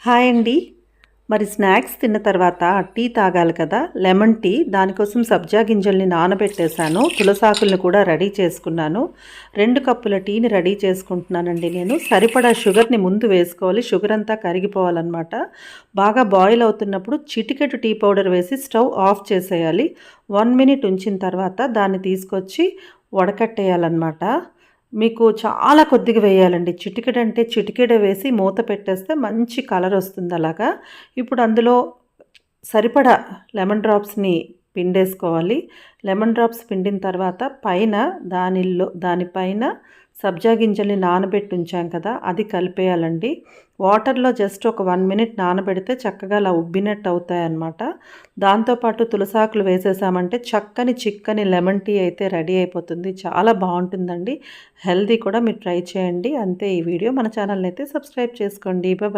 Hi అండి. మరి snacks తిన్న తర్వాత టీ తాగాలి కదా! Lemon tea. దానికోసం సబ్జా గింజల్ని నానబెట్టేశాను. తులసాకుల్ని కూడా రెడీ చేసుకున్నాను. 2 కప్పుల టీని రెడీ చేసుకుంటున్నానండి నేను. సరిపడా షుగర్‌ని ముందు వేసుకోవాలి. షుగర్ అంతా కరిగిపోవాలనమాట. బాగా బాయిల్ అవుతున్నప్పుడు చిటికెడు టీ పౌడర్ వేసి స్టవ్ ఆఫ్ చేసేయాలి. 1 మినిట్ ఉంచిన తర్వాత దాన్ని తీసుకొచ్చి వడకట్టేయాలనమాట. మీకు చాలా కొద్దిగా వేయాలండి. చిటికెడంటే చిటికెడే వేసి మూత పెట్టేస్తే మంచి కలరొస్తుంది అలాగా. ఇప్పుడు అందులో సరిపడా లెమన్ డ్రాప్స్‌ని పిండేసుకోవాలి. లెమన్ డ్రాప్స్ పిండిన తర్వాత పైన దానిపైన సబ్జా గింజల్ని నానబెట్టి ఉంచాం కదా! అది కలిపేయాలండి. వాటర్‌లో జస్ట్ ఒక 1 మినిట్ నానబెడితే చక్కగా అలా ఉబ్బినట్టు అవుతాయన్నమాట. దాంతో పాటు తులసాకులు వేసేసామంటే చక్కని చిక్కని లెమన్ టీ అయితే రెడీ అయిపోతుంది. చాలా బావుంటుందండి. హెల్తీ కూడా మీరు ట్రై చేయండి. అంతే ఈ వీడియో. మన ఛానల్‌ని అయితే సబ్స్క్రైబ్ చేసుకోండి. బాయ్.